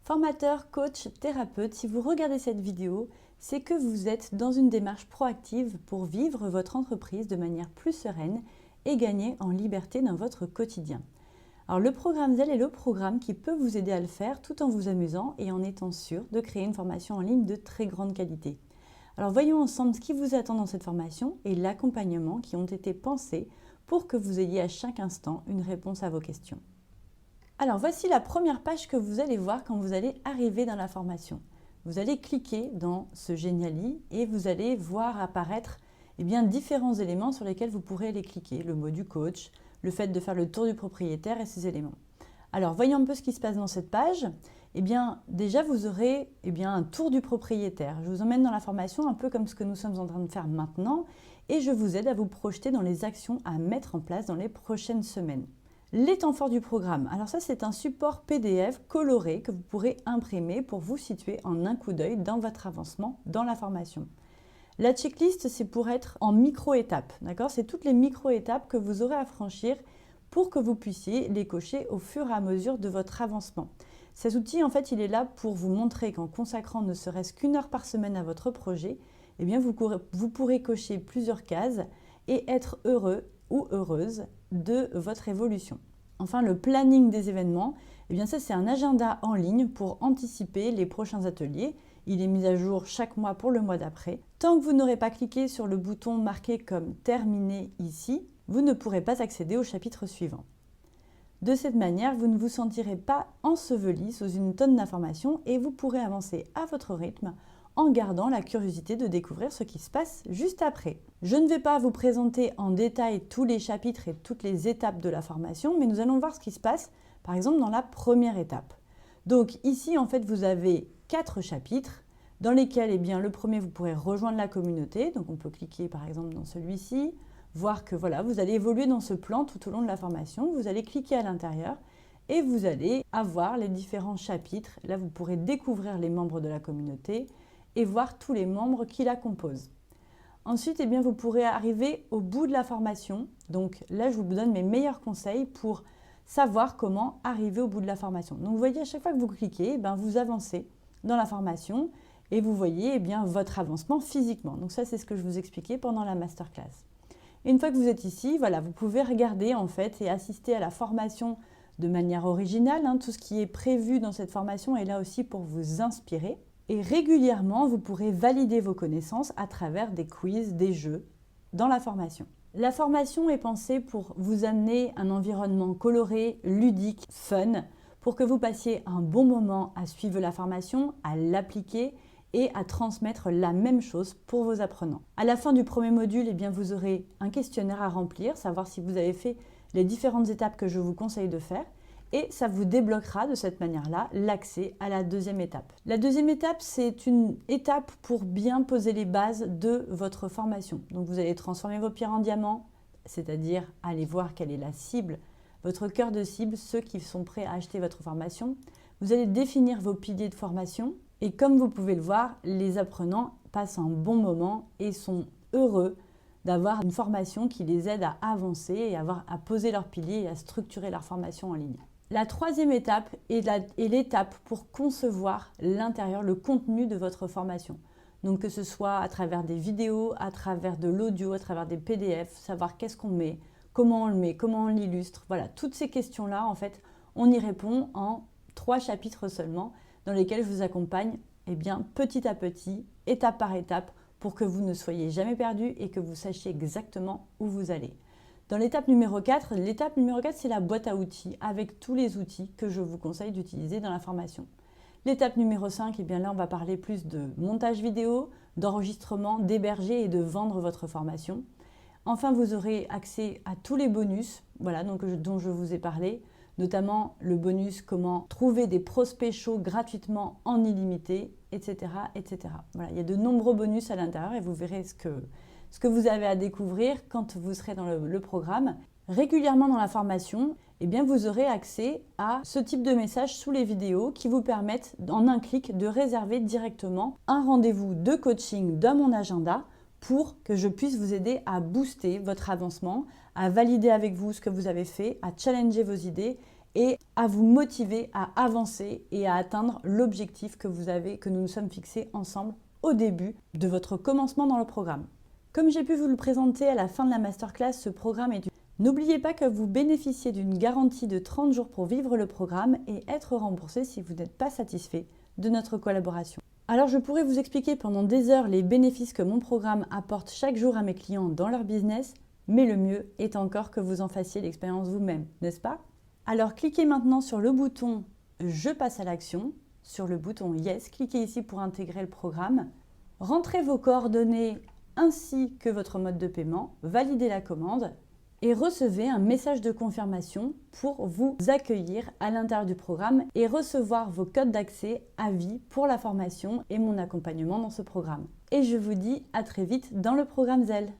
Formateur, coach, thérapeute, si vous regardez cette vidéo, c'est que vous êtes dans une démarche proactive pour vivre votre entreprise de manière plus sereine et gagner en liberté dans votre quotidien. Alors le programme Zelle est le programme qui peut vous aider à le faire tout en vous amusant et en étant sûr de créer une formation en ligne de très grande qualité. Alors voyons ensemble ce qui vous attend dans cette formation et l'accompagnement qui ont été pensés pour que vous ayez à chaque instant une réponse à vos questions. Alors voici la première page que vous allez voir quand vous allez arriver dans la formation. Vous allez cliquer dans ce Geniali et vous allez voir apparaître différents éléments sur lesquels vous pourrez aller cliquer. Le mot du coach, le fait de faire le tour du propriétaire et ces éléments. Alors voyons un peu ce qui se passe dans cette page. Déjà vous aurez un tour du propriétaire. Je vous emmène dans la formation un peu comme ce que nous sommes en train de faire maintenant et je vous aide à vous projeter dans les actions à mettre en place dans les prochaines semaines. Les temps forts du programme. Alors ça, c'est un support PDF coloré que vous pourrez imprimer pour vous situer en un coup d'œil dans votre avancement dans la formation. La checklist, c'est pour être en micro-étapes. D'accord ? C'est toutes les micro-étapes que vous aurez à franchir pour que vous puissiez les cocher au fur et à mesure de votre avancement. Cet outil, en fait, il est là pour vous montrer qu'en consacrant ne serait-ce qu'1 heure par semaine à votre projet, vous pourrez cocher plusieurs cases et être heureux ou heureuse de votre évolution. Enfin, le planning des événements, ça c'est un agenda en ligne pour anticiper les prochains ateliers. Il est mis à jour chaque mois pour le mois d'après. Tant que vous n'aurez pas cliqué sur le bouton marqué comme terminé ici, vous ne pourrez pas accéder au chapitre suivant. De cette manière, vous ne vous sentirez pas enseveli sous une tonne d'informations et vous pourrez avancer à votre rythme en gardant la curiosité de découvrir ce qui se passe juste après. Je ne vais pas vous présenter en détail tous les chapitres et toutes les étapes de la formation, mais nous allons voir ce qui se passe, par exemple, dans la première étape. Donc ici, en fait, vous avez 4 chapitres dans lesquels, le premier, vous pourrez rejoindre la communauté. Donc on peut cliquer, par exemple, dans celui-ci, voir que voilà, vous allez évoluer dans ce plan tout au long de la formation. Vous allez cliquer à l'intérieur et vous allez avoir les différents chapitres. Là, vous pourrez découvrir les membres de la communauté et voir tous les membres qui la composent. Ensuite, vous pourrez arriver au bout de la formation. Donc là, je vous donne mes meilleurs conseils pour savoir comment arriver au bout de la formation. Donc vous voyez, à chaque fois que vous cliquez, vous avancez dans la formation et vous voyez votre avancement physiquement. Donc ça, c'est ce que je vous expliquais pendant la masterclass. Et une fois que vous êtes ici, voilà, vous pouvez regarder en fait et assister à la formation de manière originale. Tout ce qui est prévu dans cette formation est là aussi pour vous inspirer. Et régulièrement, vous pourrez valider vos connaissances à travers des quiz, des jeux dans la formation. La formation est pensée pour vous amener un environnement coloré, ludique, fun, pour que vous passiez un bon moment à suivre la formation, à l'appliquer et à transmettre la même chose pour vos apprenants. À la fin du premier module, vous aurez un questionnaire à remplir, savoir si vous avez fait les différentes étapes que je vous conseille de faire. Et ça vous débloquera de cette manière-là l'accès à la deuxième étape. La deuxième étape, c'est une étape pour bien poser les bases de votre formation. Donc vous allez transformer vos pierres en diamants, c'est-à-dire aller voir quelle est la cible, votre cœur de cible, ceux qui sont prêts à acheter votre formation. Vous allez définir vos piliers de formation et comme vous pouvez le voir, les apprenants passent un bon moment et sont heureux d'avoir une formation qui les aide à avancer et à poser leurs piliers et à structurer leur formation en ligne. La troisième étape est l'étape pour concevoir l'intérieur, le contenu de votre formation. Donc que ce soit à travers des vidéos, à travers de l'audio, à travers des PDF, savoir qu'est-ce qu'on met, comment on le met, comment on l'illustre. Voilà, toutes ces questions-là, en fait, on y répond en 3 chapitres seulement, dans lesquels je vous accompagne petit à petit, étape par étape, pour que vous ne soyez jamais perdu et que vous sachiez exactement où vous allez. Dans l'étape numéro 4, c'est la boîte à outils avec tous les outils que je vous conseille d'utiliser dans la formation. L'étape numéro 5, là on va parler plus de montage vidéo, d'enregistrement, d'héberger et de vendre votre formation. Enfin, vous aurez accès à tous les bonus dont je vous ai parlé, notamment le bonus comment trouver des prospects chauds gratuitement en illimité, etc. etc. Voilà, il y a de nombreux bonus à l'intérieur et vous verrez ce que vous avez à découvrir quand vous serez dans le programme. Régulièrement dans la formation, vous aurez accès à ce type de messages sous les vidéos qui vous permettent en un clic de réserver directement un rendez-vous de coaching dans mon agenda pour que je puisse vous aider à booster votre avancement, à valider avec vous ce que vous avez fait, à challenger vos idées et à vous motiver à avancer et à atteindre l'objectif que nous nous sommes fixés ensemble au début de votre commencement dans le programme. Comme j'ai pu vous le présenter à la fin de la masterclass, ce programme est... N'oubliez pas que vous bénéficiez d'une garantie de 30 jours pour vivre le programme et être remboursé si vous n'êtes pas satisfait de notre collaboration. Alors je pourrais vous expliquer pendant des heures les bénéfices que mon programme apporte chaque jour à mes clients dans leur business, mais le mieux est encore que vous en fassiez l'expérience vous-même, n'est-ce pas? Alors cliquez maintenant sur le bouton « Je passe à l'action », sur le bouton « Yes », cliquez ici pour intégrer le programme, rentrez vos coordonnées ainsi que votre mode de paiement, validez la commande et recevez un message de confirmation pour vous accueillir à l'intérieur du programme et recevoir vos codes d'accès à vie pour la formation et mon accompagnement dans ce programme. Et je vous dis à très vite dans le programme Zelle.